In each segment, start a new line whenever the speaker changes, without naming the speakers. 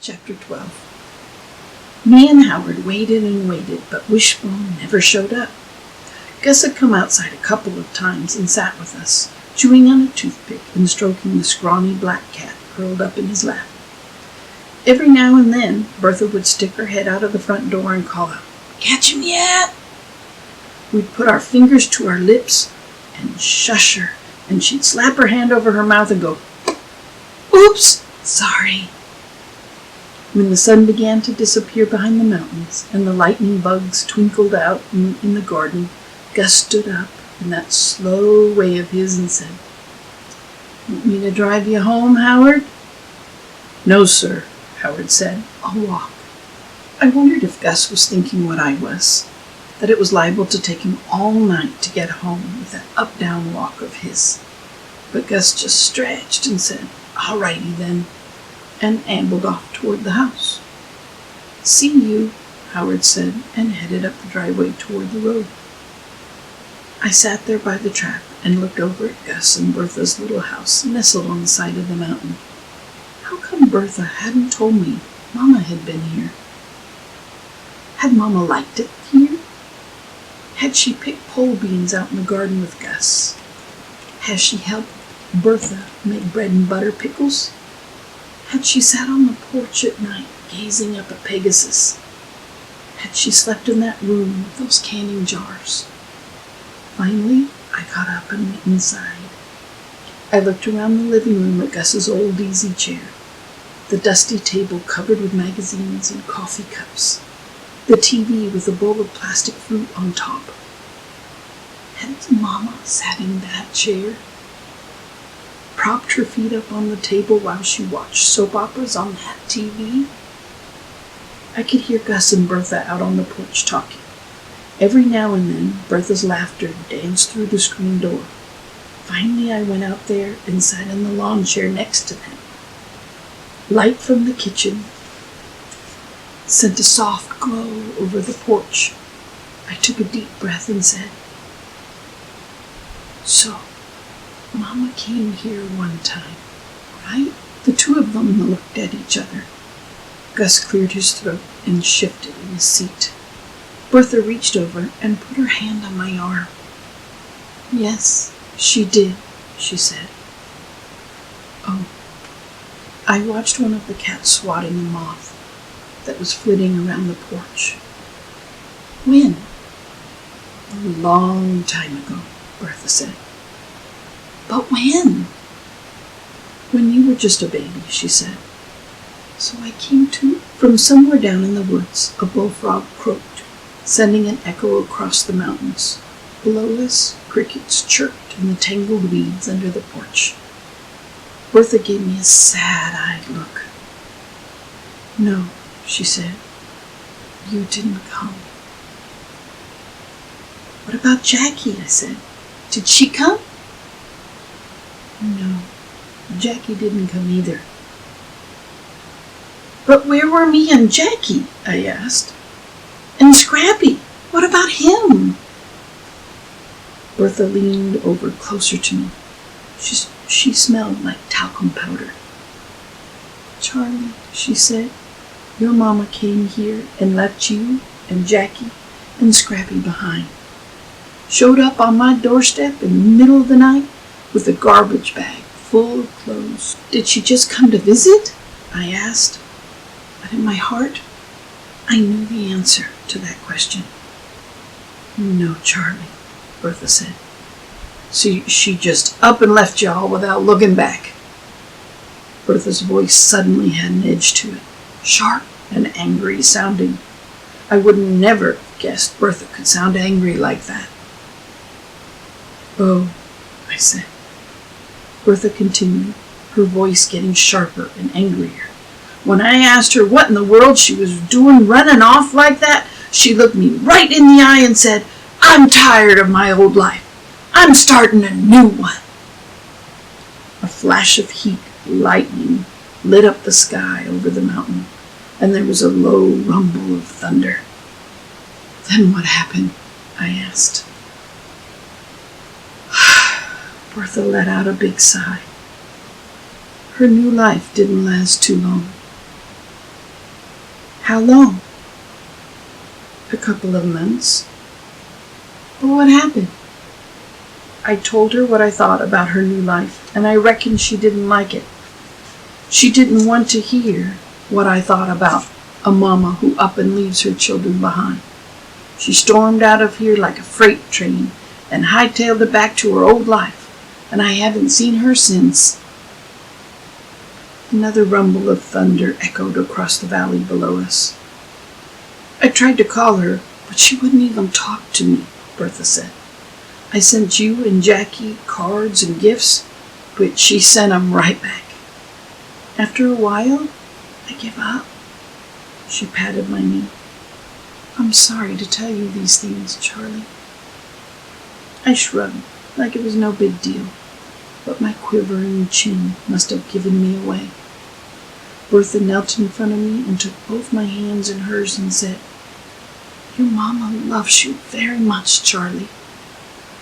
Chapter 12. Me and Howard waited and waited, but Wishbone never showed up. Gus had come outside a couple of times and sat with us, chewing on a toothpick and stroking the scrawny black cat curled up in his lap. Every now and then, Bertha would stick her head out of the front door and call out, "Catch him yet?" We'd put our fingers to our lips and shush her, and she'd slap her hand over her mouth and go, "Oops, sorry." When the sun began to disappear behind the mountains and the lightning bugs twinkled out in the garden, Gus stood up in that slow way of his and said, "Want me to drive you home, Howard?" "No, sir," Howard said. "I'll walk." I wondered if Gus was thinking what I was, that it was liable to take him all night to get home with that up-down walk of his. But Gus just stretched and said, "All righty then," and ambled off toward the house. "See you," Howard said, and headed up the driveway toward the road. I sat there by the trap and looked over at Gus and Bertha's little house nestled on the side of the mountain. How come Bertha hadn't told me Mama had been here? Had Mama liked it here? Had she picked pole beans out in the garden with Gus? Has she helped Bertha make bread and butter pickles? Had she sat on the porch at night gazing up at Pegasus? Had she slept in that room with those canning jars? Finally, I got up and went inside. I looked around the living room at Gus's old easy chair, the dusty table covered with magazines and coffee cups, the TV with a bowl of plastic fruit on top. Hadn't Mama sat in that chair? Propped her feet up on the table while she watched soap operas on that TV? I could hear Gus and Bertha out on the porch talking. Every now and then, Bertha's laughter danced through the screen door. Finally, I went out there and sat in the lawn chair next to them. Light from the kitchen sent a soft glow over the porch. I took a deep breath and said, "So, Mama came here one time, right?" The two of them looked at each other. Gus cleared his throat and shifted in his seat. Bertha reached over and put her hand on my arm. "Yes, she did," she said. "Oh." I watched one of the cats swatting a moth that was flitting around the porch. "When?" "A long time ago," Bertha said. "But when?" "When you were just a baby," she said. So I came to. From somewhere down in the woods, a bullfrog croaked, sending an echo across the mountains. Below us, crickets chirped in the tangled weeds under the porch. Bertha gave me a sad-eyed look. "No," she said, "you didn't come." "What about Jackie?" I said. "Did she come?" "No, Jackie didn't come either." "But where were me and Jackie?" I asked. "And Scrappy, what about him?" Bertha leaned over closer to me. She smelled like talcum powder. "Charlie," she said, "your Mama came here and left you and Jackie and Scrappy behind. Showed up on my doorstep in the middle of the night with a garbage bag full of clothes. Did she just come to visit?" I asked. But in my heart, I knew the answer to that question. "No, Charlie," Bertha said. She just up and left y'all without looking back." Bertha's voice suddenly had an edge to it, sharp and angry sounding. I would never have guessed Bertha could sound angry like that. "Oh," I said. Bertha continued, her voice getting sharper and angrier. "When I asked her what in the world she was doing running off like that, she looked me right in the eye and said, 'I'm tired of my old life. I'm starting a new one.'" A flash of heat, lightning, lit up the sky over the mountain, and there was a low rumble of thunder. "Then what happened?" I asked. Bertha let out a big sigh. Her new life didn't last too long. How long? A couple of months. Well, what happened? I told her what I thought about her new life, and I reckon she didn't like it. She didn't want to hear what I thought about a mama who up and leaves her children behind. She stormed out of here like a freight train and hightailed it back to her old life, and I haven't seen her since. Another rumble of thunder echoed across the valley below us. I tried to call her, but she wouldn't even talk to me, Bertha said. I sent you and Jackie cards and gifts, but she sent 'em right back. After a while, I gave up. She patted my knee. I'm sorry to tell you these things, Charlie. I shrugged, like it was no big deal, but my quivering chin must have given me away. Bertha knelt in front of me and took both my hands in hers and said, Your mama loves you very much, Charlie,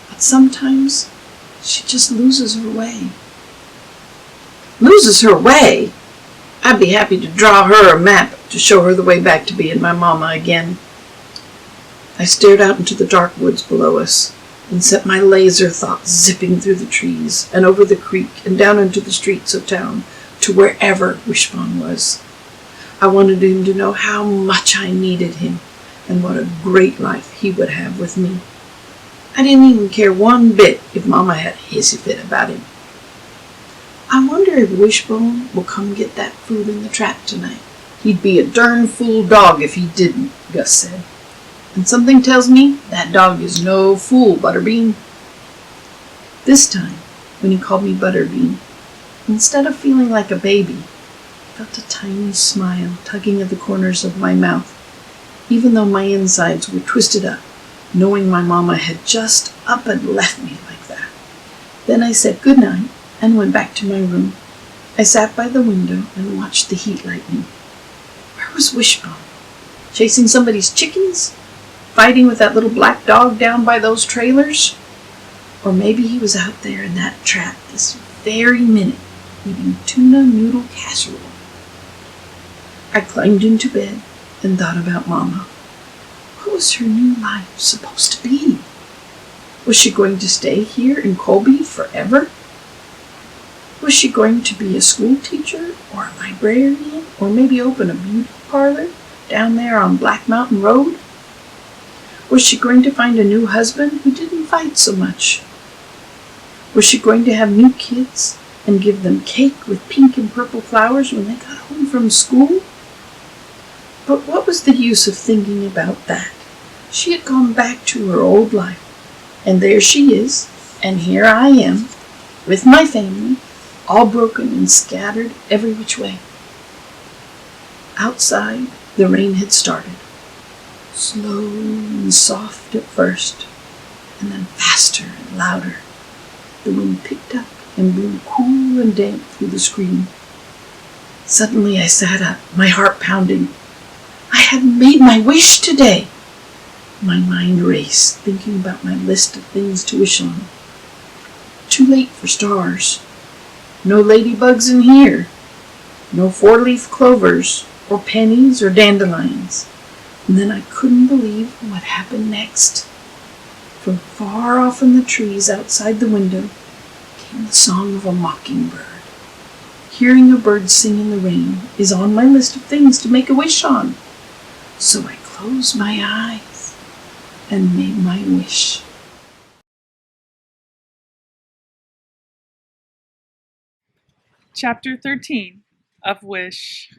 but sometimes she just loses her way. Loses her way? I'd be happy to draw her a map to show her the way back to being my mama again. I stared out into the dark woods below us and set my laser thoughts zipping through the trees and over the creek and down into the streets of town to wherever Wishbone was. I wanted him to know how much I needed him and what a great life he would have with me. I didn't even care one bit if Mama had a hissy fit about him. I wonder if Wishbone will come get that food in the trap tonight. He'd be a darn fool dog if he didn't, Gus said. And something tells me that dog is no fool, Butterbean. This time, when he called me Butterbean, instead of feeling like a baby, I felt a tiny smile tugging at the corners of my mouth, even though my insides were twisted up, knowing my mama had just up and left me like that. Then I said good night and went back to my room. I sat by the window and watched the heat lightning. Where was Wishbone? Chasing somebody's chickens? Fighting with that little black dog down by those trailers? Or maybe he was out there in that trap this very minute, eating tuna noodle casserole. I climbed into bed and thought about Mama. What was her new life supposed to be? Was she going to stay here in Colby forever? Was she going to be a school teacher or a librarian or maybe open a beauty parlor down there on Black Mountain Road? Was she going to find a new husband who didn't fight so much? Was she going to have new kids and give them cake with pink and purple flowers when they got home from school? But what was the use of thinking about that? She had gone back to her old life, and there she is, and here I am, with my family, all broken and scattered every which way. Outside, the rain had started, slow and soft at first, and then faster and louder. The wind picked up and blew cool and damp through the screen. Suddenly I sat up, my heart pounding. I had made my wish today. My mind raced, thinking about my list of things to wish on. Too late for stars. No ladybugs in here. No four-leaf clovers, or pennies, or dandelions. And then I couldn't believe what happened next. From far off in the trees outside the window came the song of a mockingbird. Hearing a bird sing in the rain is on my list of things to make a wish on. So I closed my eyes and made my wish.
Chapter 13 of Wish.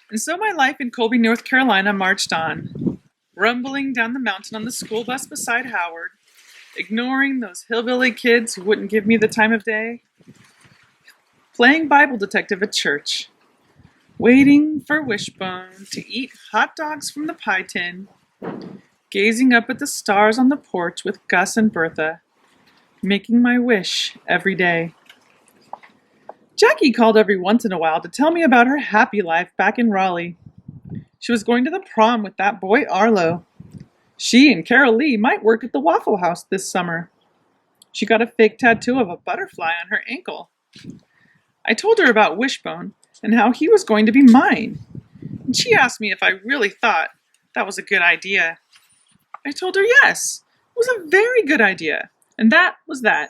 And so my life in Colby, North Carolina marched on, rumbling down the mountain on the school bus beside Howard, ignoring those hillbilly kids who wouldn't give me the time of day, playing Bible detective at church, waiting for Wishbone to eat hot dogs from the pie tin, gazing up at the stars on the porch with Gus and Bertha, making my wish every day. Jackie called every once in a while to tell me about her happy life back in Raleigh. She was going to the prom with that boy Arlo. She and Carol Lee might work at the Waffle House this summer. She got a fake tattoo of a butterfly on her ankle. I told her about Wishbone and how he was going to be mine. and she asked me if I really thought that was a good idea. I told her yes, it was a very good idea, and that was that.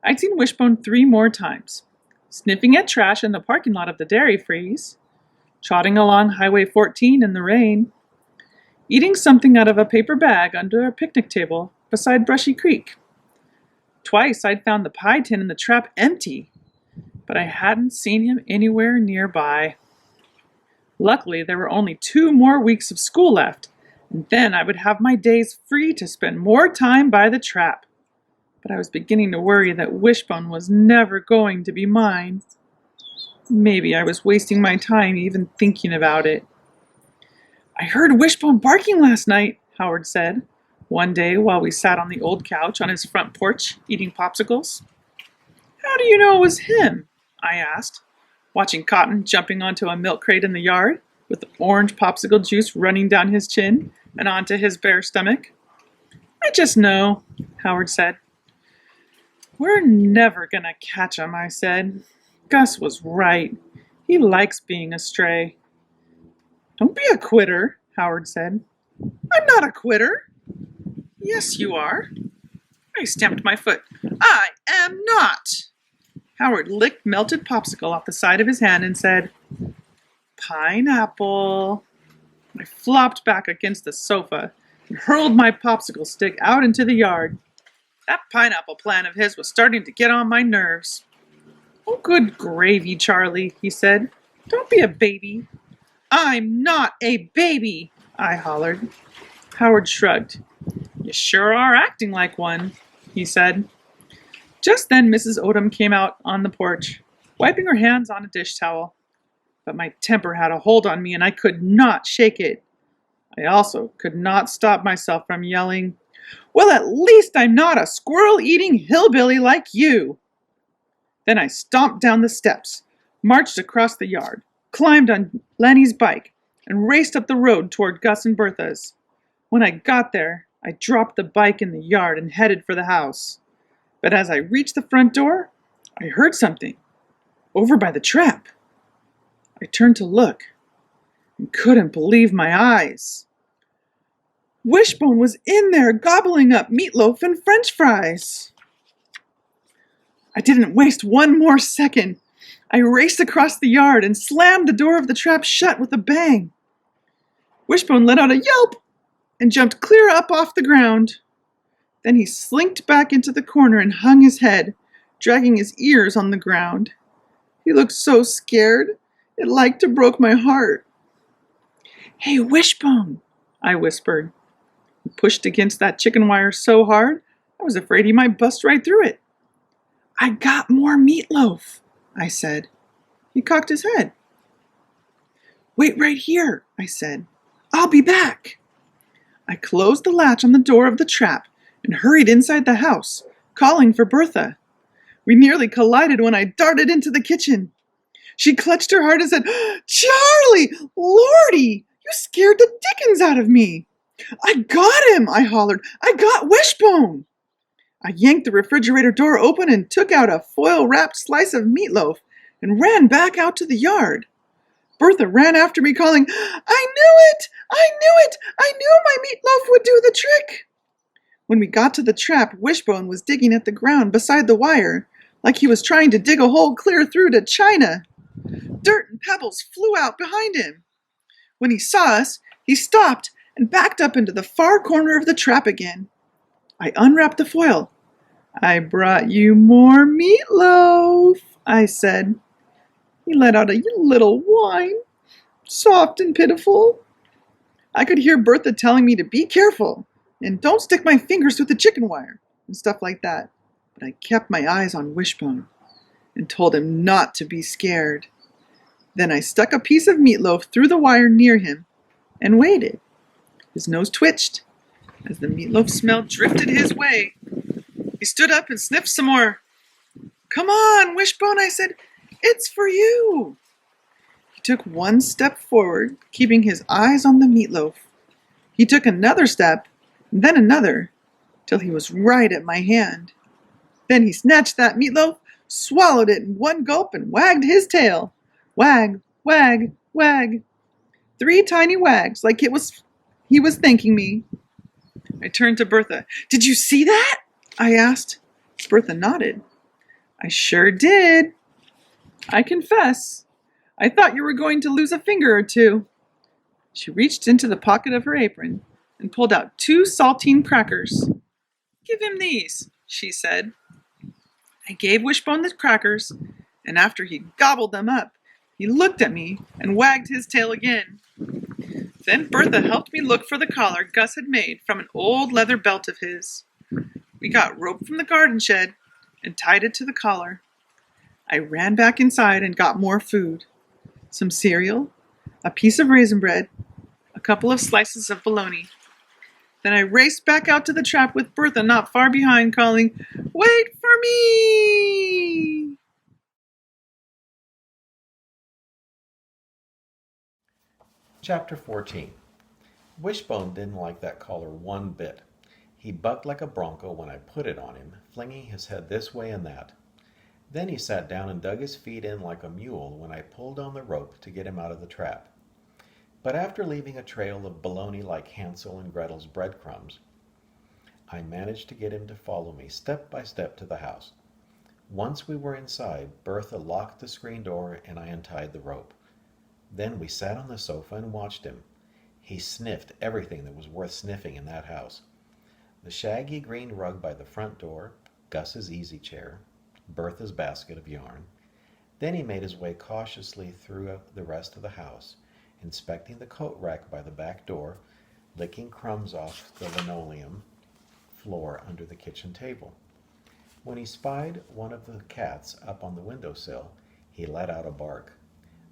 I'd seen Wishbone 3 more times, sniffing at trash in the parking lot of the Dairy Freeze, trotting along Highway 14 in the rain, eating something out of a paper bag under a picnic table beside Brushy Creek. Twice I'd found the pie tin in the trap empty, but I hadn't seen him anywhere nearby. Luckily, there were only 2 more weeks of school left, and then I would have my days free to spend more time by the trap. But I was beginning to worry that Wishbone was never going to be mine. Maybe I was wasting my time even thinking about it. I heard Wishbone barking last night, Howard said, one day while we sat on the old couch on his front porch eating popsicles. How do you know it was him? I asked, watching Cotton jumping onto a milk crate in the yard with the orange popsicle juice running down his chin and onto his bare stomach. I just know, Howard said. We're never gonna catch him, I said. Gus was right. He likes being a stray. Don't be a quitter, Howard said. I'm not a quitter. Yes, you are. I stamped my foot. I am not. Howard licked melted popsicle off the side of his hand and said, Pineapple. I flopped back against the sofa and hurled my popsicle stick out into the yard. That pineapple plan of his was starting to get on my nerves. Oh, good gravy, Charlie, he said. Don't be a baby. I'm not a baby, I hollered. Howard shrugged. You sure are acting like one, he said. Just then Mrs. Odom came out on the porch, wiping her hands on a dish towel. But my temper had a hold on me and I could not shake it. I also could not stop myself from yelling, Well, at least I'm not a squirrel-eating hillbilly like you. Then I stomped down the steps, marched across the yard, climbed on Lenny's bike, and raced up the road toward Gus and Bertha's. When I got there, I dropped the bike in the yard and headed for the house. But as I reached the front door, I heard something, over by the trap. I turned to look, and couldn't believe my eyes. Wishbone was in there gobbling up meatloaf and French fries. I didn't waste one more second. I raced across the yard and slammed the door of the trap shut with a bang. Wishbone let out a yelp and jumped clear up off the ground. Then he slinked back into the corner and hung his head, dragging his ears on the ground. He looked so scared, it like to broke my heart. Hey, Wishbone, I whispered. He pushed against that chicken wire so hard, I was afraid he might bust right through it. I got more meatloaf, I said. He cocked his head. Wait right here, I said. I'll be back. I closed the latch on the door of the trap and hurried inside the house, calling for Bertha. We nearly collided when I darted into the kitchen. She clutched her heart and said, Charlie, Lordy, you scared the dickens out of me. I got him, I hollered. I got Wishbone. I yanked the refrigerator door open and took out a foil-wrapped slice of meatloaf and ran back out to the yard. Bertha ran after me calling, I knew it! I knew it! I knew my meatloaf would do the trick! When we got to the trap, Wishbone was digging at the ground beside the wire, like he was trying to dig a hole clear through to China. Dirt and pebbles flew out behind him. When he saw us, he stopped and backed up into the far corner of the trap again. I unwrapped the foil. I brought you more meatloaf, I said. He let out a little whine, soft and pitiful. I could hear Bertha telling me to be careful and don't stick my fingers through the chicken wire and stuff like that. But I kept my eyes on Wishbone and told him not to be scared. Then I stuck a piece of meatloaf through the wire near him and waited. His nose twitched as the meatloaf smell drifted his way. He stood up and sniffed some more. Come on, Wishbone, I said. It's for you. He took one step forward, keeping his eyes on the meatloaf. He took another step, and then another, till he was right at my hand. Then he snatched that meatloaf, swallowed it in one gulp, and wagged his tail. Wag, wag, wag. 3 tiny wags, like he was thanking me. I turned to Bertha. Did you see that? I asked. Bertha nodded. I sure did. I confess, I thought you were going to lose a finger or two. She reached into the pocket of her apron and pulled out 2 saltine crackers. Give him these, she said. I gave Wishbone the crackers, and after he gobbled them up, he looked at me and wagged his tail again. Then Bertha helped me look for the collar Gus had made from an old leather belt of his. We got rope from the garden shed and tied it to the collar. I ran back inside and got more food. Some cereal, a piece of raisin bread, a couple of slices of bologna. Then I raced back out to the trap with Bertha not far behind, calling, "Wait for me!"
Chapter 14. Wishbone didn't like that collar one bit. He bucked like a bronco when I put it on him, flinging his head this way and that. Then he sat down and dug his feet in like a mule when I pulled on the rope to get him out of the trap. But after leaving a trail of bologna like Hansel and Gretel's breadcrumbs, I managed to get him to follow me step by step to the house. Once we were inside, Bertha locked the screen door and I untied the rope. Then we sat on the sofa and watched him. He sniffed everything that was worth sniffing in that house. The shaggy green rug by the front door, Gus's easy chair, Bertha's basket of yarn. Then he made his way cautiously through the rest of the house, inspecting the coat rack by the back door, licking crumbs off the linoleum floor under the kitchen table. When he spied one of the cats up on the windowsill, he let out a bark.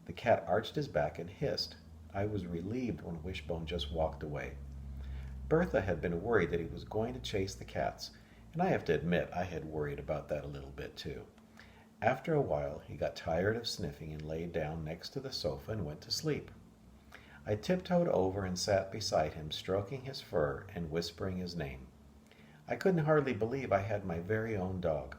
The cat arched his back and hissed. I was relieved when Wishbone just walked away. Bertha had been worried that he was going to chase the cats, and I have to admit I had worried about that a little bit too. After a while, he got tired of sniffing and lay down next to the sofa and went to sleep. I tiptoed over and sat beside him, stroking his fur and whispering his name. I couldn't hardly believe I had my very own dog.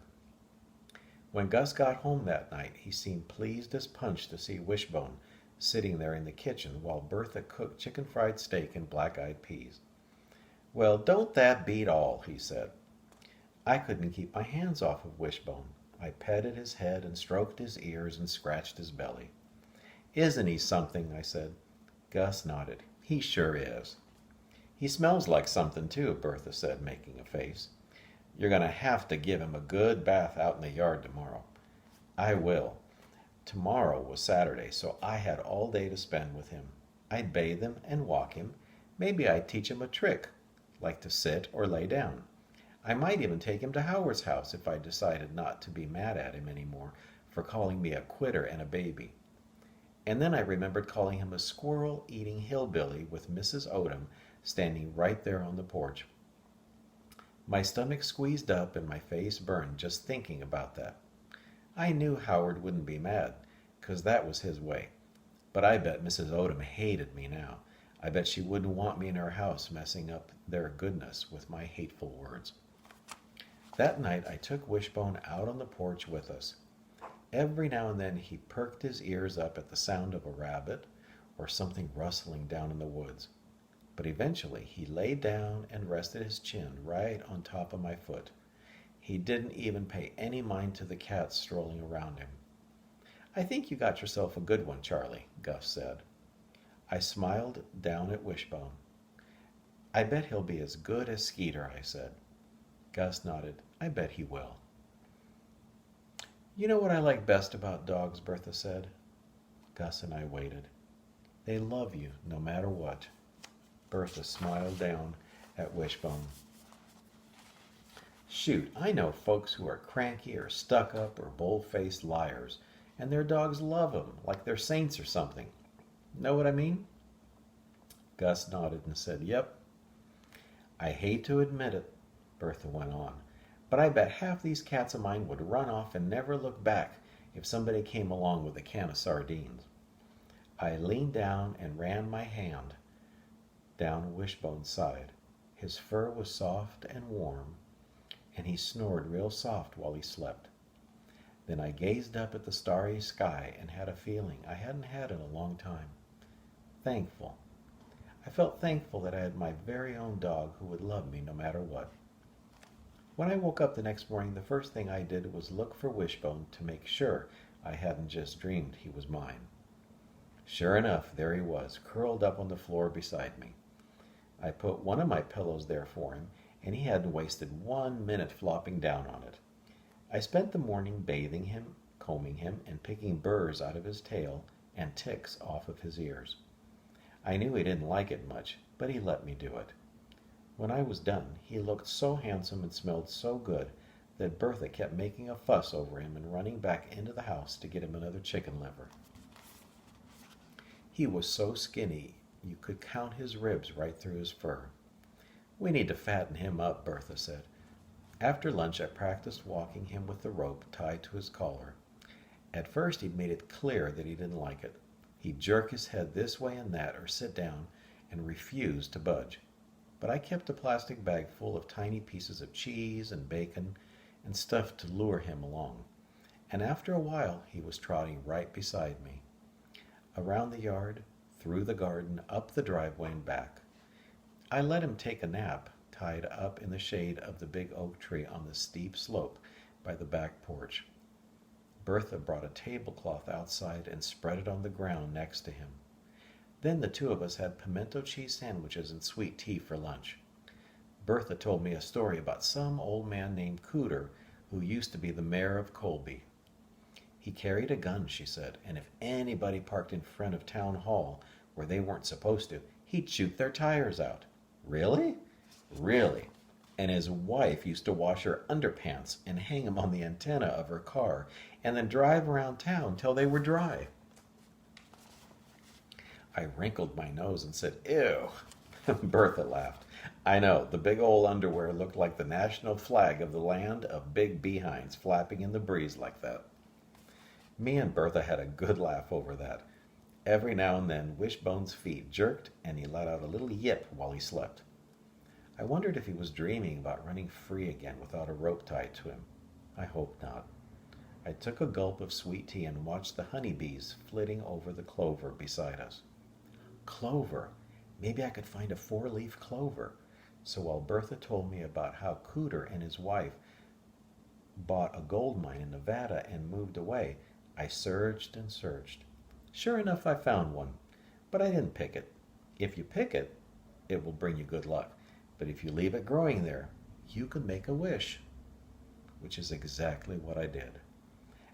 When Gus got home that night, he seemed pleased as punch to see Wishbone sitting there in the kitchen while Bertha cooked chicken fried steak and black-eyed peas. "Well, don't that beat all?" he said. I couldn't keep my hands off of Wishbone. I petted his head and stroked his ears and scratched his belly. "Isn't he something?" I said. Gus nodded. "He sure is." "He smells like something, too," Bertha said, making a face. "You're going to have to give him a good bath out in the yard tomorrow." "I will." Tomorrow was Saturday, so I had all day to spend with him. I'd bathe him and walk him. Maybe I'd teach him a trick, like to sit or lay down. I might even take him to Howard's house if I decided not to be mad at him anymore for calling me a quitter and a baby. And then I remembered calling him a squirrel-eating hillbilly with Mrs. Odom standing right there on the porch. My stomach squeezed up and my face burned just thinking about that. I knew Howard wouldn't be mad, 'cause that was his way. But I bet Mrs. Odom hated me now. I bet she wouldn't want me in her house messing up their goodness with my hateful words. That night I took Wishbone out on the porch with us. Every now and then he perked his ears up at the sound of a rabbit or something rustling down in the woods. But eventually he lay down and rested his chin right on top of my foot. He didn't even pay any mind to the cats strolling around him. "I think you got yourself a good one, Charlie," Gus said. I smiled down at Wishbone. "I bet he'll be as good as Skeeter," I said. Gus nodded. "I bet he will." "You know what I like best about dogs," Bertha said. Gus and I waited. "They love you no matter what." Bertha smiled down at Wishbone. "Shoot, I know folks who are cranky or stuck-up or bold-faced liars, and their dogs love 'em like they're saints or something. Know what I mean?" Gus nodded and said, "Yep." "I hate to admit it," Bertha went on, "but I bet half these cats of mine would run off and never look back if somebody came along with a can of sardines." I leaned down and ran my hand down Wishbone's side. His fur was soft and warm, and he snored real soft while he slept. Then I gazed up at the starry sky and had a feeling I hadn't had in a long time. thankful. I felt thankful that I had my very own dog who would love me no matter what. When I woke up the next morning, the first thing I did was look for Wishbone to make sure I hadn't just dreamed he was mine. Sure enough, there he was, curled up on the floor beside me. I put one of my pillows there for him, and he hadn't wasted 1 minute flopping down on it. I spent the morning bathing him, combing him, and picking burrs out of his tail and ticks off of his ears. I knew he didn't like it much, but he let me do it. When I was done, he looked so handsome and smelled so good that Bertha kept making a fuss over him and running back into the house to get him another chicken liver. He was so skinny you could count his ribs right through his fur. "We need to fatten him up," Bertha said. After lunch, I practiced walking him with the rope tied to his collar. At first, he'd made it clear that he didn't like it. He'd jerk his head this way and that or sit down and refuse to budge. But I kept a plastic bag full of tiny pieces of cheese and bacon and stuff to lure him along. And after a while, he was trotting right beside me. Around the yard, through the garden, up the driveway and back. I let him take a nap, tied up in the shade of the big oak tree on the steep slope by the back porch. Bertha brought a tablecloth outside and spread it on the ground next to him. Then the two of us had pimento cheese sandwiches and sweet tea for lunch. Bertha told me a story about some old man named Cooter who used to be the mayor of Colby. He carried a gun, she said, and if anybody parked in front of town hall where they weren't supposed to, he'd shoot their tires out. Really? Really. And his wife used to wash her underpants and hang them on the antenna of her car and then drive around town till they were dry. I wrinkled my nose and said, "Ew." Bertha laughed. I know, the big old underwear looked like the national flag of the land of big behinds flapping in the breeze like that. Me and Bertha had a good laugh over that. Every now and then, Wishbone's feet jerked and he let out a little yip while he slept. I wondered if he was dreaming about running free again without a rope tied to him. I hoped not. I took a gulp of sweet tea and watched the honeybees flitting over the clover beside us. Clover! Maybe I could find a 4-leaf clover. So while Bertha told me about how Cooter and his wife bought a gold mine in Nevada and moved away, I searched and searched. Sure enough, I found one, but I didn't pick it. If you pick it, it will bring you good luck. But if you leave it growing there, you can make a wish. Which is exactly what I did.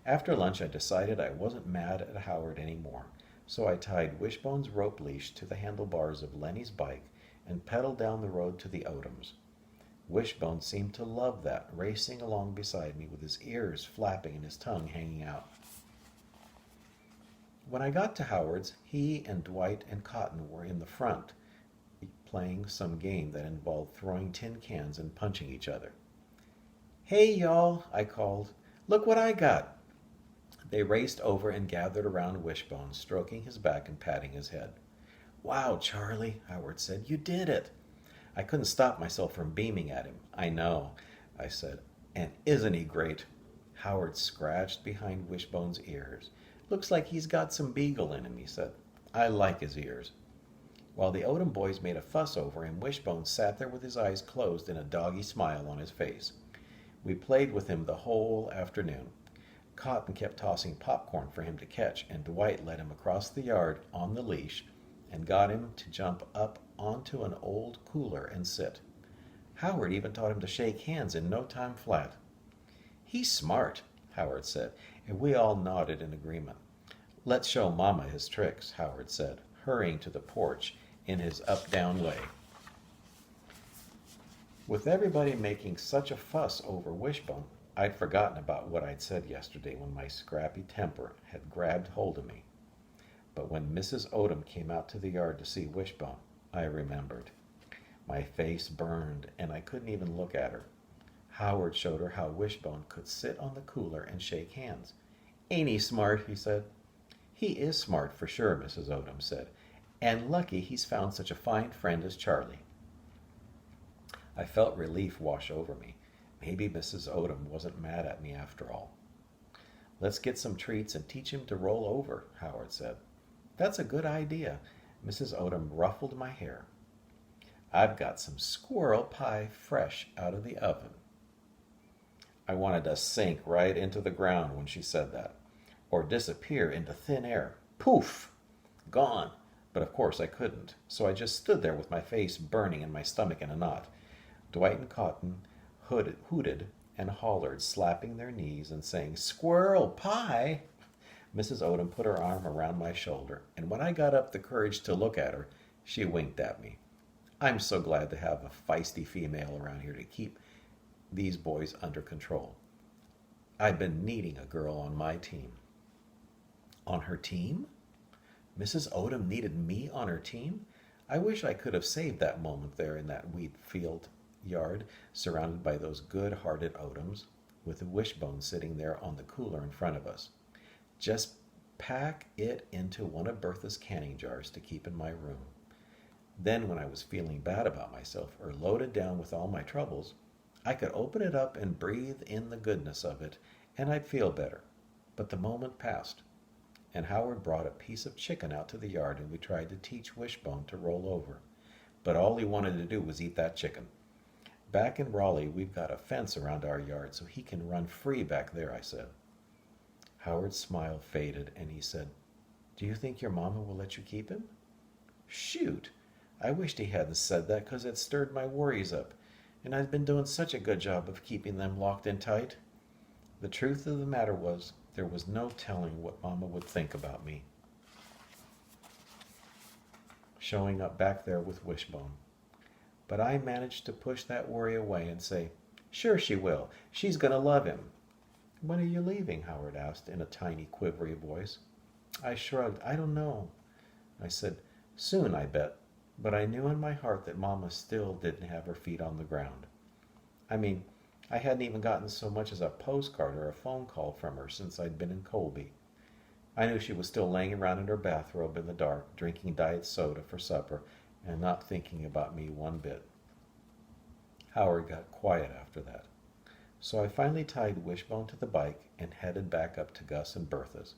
After lunch, I decided I wasn't mad at Howard anymore, so I tied Wishbone's rope leash to the handlebars of Lenny's bike and pedaled down the road to the Odoms. Wishbone seemed to love that, racing along beside me with his ears flapping and his tongue hanging out. When I got to Howard's, he and Dwight and Cotton were in the front, playing some game that involved throwing tin cans and punching each other. "Hey, y'all," I called. "Look what I got." They raced over and gathered around Wishbone, stroking his back and patting his head. "Wow, Charlie," Howard said, "you did it." I couldn't stop myself from beaming at him. "I know," I said. "And isn't he great?" Howard scratched behind Wishbone's ears. "Looks like he's got some beagle in him," he said. "I like his ears." While the Odom boys made a fuss over him, Wishbone sat there with his eyes closed and a doggy smile on his face. We played with him the whole afternoon. Cotton kept tossing popcorn for him to catch, and Dwight led him across the yard on the leash and got him to jump up onto an old cooler and sit. Howard even taught him to shake hands in no time flat. "He's smart," Howard said, and we all nodded in agreement. "Let's show Mama his tricks," Howard said, hurrying to the porch in his up-down way. With everybody making such a fuss over Wishbone, I'd forgotten about what I'd said yesterday when my scrappy temper had grabbed hold of me. But when Mrs. Odom came out to the yard to see Wishbone, I remembered. My face burned, and I couldn't even look at her. Howard showed her how Wishbone could sit on the cooler and shake hands. "Ain't he smart?" he said. "He is smart for sure," Mrs. Odom said, "and lucky he's found such a fine friend as Charlie." I felt relief wash over me. Maybe Mrs. Odom wasn't mad at me after all. "Let's get some treats and teach him to roll over," Howard said. "That's a good idea. Mrs. Odom ruffled my hair. "I've got some squirrel pie fresh out of the oven." I wanted to sink right into the ground when she said that, or disappear into thin air. Poof! Gone. But of course I couldn't, so I just stood there with my face burning and my stomach in a knot. Dwight and Cotton hooted and hollered, slapping their knees and saying, "Squirrel pie!" Mrs. Odom put her arm around my shoulder, and when I got up the courage to look at her, she winked at me. I'm so glad to have a feisty female around here to keep these boys under control. I've been needing a girl on my team. On her team? Mrs. Odom needed me on her team? I wish I could have saved that moment there in that wheat field yard, surrounded by those good-hearted Odoms, with the wishbone sitting there on the cooler in front of us. Just pack it into one of Bertha's canning jars to keep in my room. Then when I was feeling bad about myself or loaded down with all my troubles, I could open it up and breathe in the goodness of it, and I'd feel better. But the moment passed, and Howard brought a piece of chicken out to the yard, and we tried to teach Wishbone to roll over. But all he wanted to do was eat that chicken. "Back in Raleigh, we've got a fence around our yard, so he can run free back there," I said. Howard's smile faded, and he said, "Do you think your mama will let you keep him?" Shoot! I wished he hadn't said that, 'cause it stirred my worries up, and I'd been doing such a good job of keeping them locked in tight. The truth of the matter was, there was no telling what Mama would think about me showing up back there with Wishbone. But I managed to push that worry away and say, "Sure she will. She's going to love him." "When are you leaving?" Howard asked in a tiny, quivery voice. I shrugged. "I don't know." I said, "Soon, I bet." But I knew in my heart that Mama still didn't have her feet on the ground. I mean, I hadn't even gotten so much as a postcard or a phone call from her since I'd been in Colby. I knew she was still laying around in her bathrobe in the dark, drinking diet soda for supper, and not thinking about me one bit. Howard got quiet after that, so I finally tied Wishbone to the bike and headed back up to Gus and Bertha's.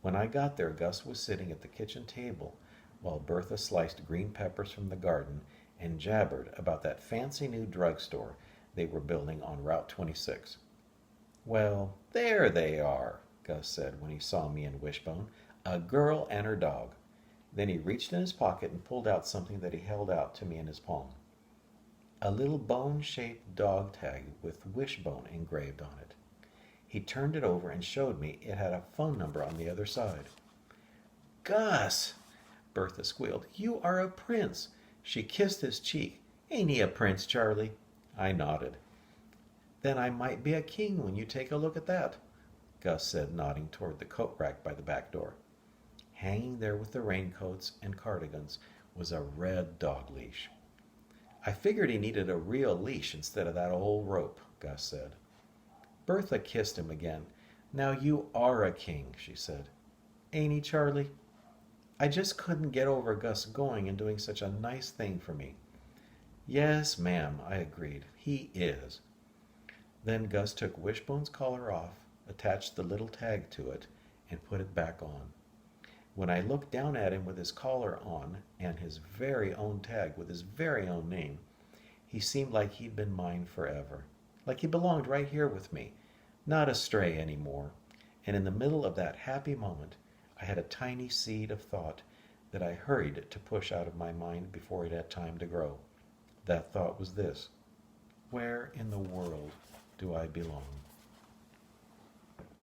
When I got there, Gus was sitting at the kitchen table while Bertha sliced green peppers from the garden and jabbered about that fancy new drugstore they were building on Route 26. "Well, there they are," Gus said when he saw me and Wishbone, "a girl and her dog." Then he reached in his pocket and pulled out something that he held out to me in his palm. A little bone-shaped dog tag with Wishbone engraved on it. He turned it over and showed me it had a phone number on the other side. "Gus!" Bertha squealed. "You are a prince!" She kissed his cheek. "Ain't he a prince, Charlie?" I nodded. "Then I might be a king when you take a look at that," Gus said, nodding toward the coat rack by the back door. Hanging there with the raincoats and cardigans was a red dog leash. "I figured he needed a real leash instead of that old rope," Gus said. Bertha kissed him again. "Now you are a king," she said. "Ain't he, Charlie?" I just couldn't get over Gus going and doing such a nice thing for me. "Yes, ma'am," I agreed. "He is." Then Gus took Wishbone's collar off, attached the little tag to it, and put it back on. When I looked down at him with his collar on and his very own tag with his very own name, he seemed like he'd been mine forever, like he belonged right here with me, not a stray anymore. And in the middle of that happy moment, I had a tiny seed of thought that I hurried to push out of my mind before it had time to grow. That thought was this: where in the world do I belong?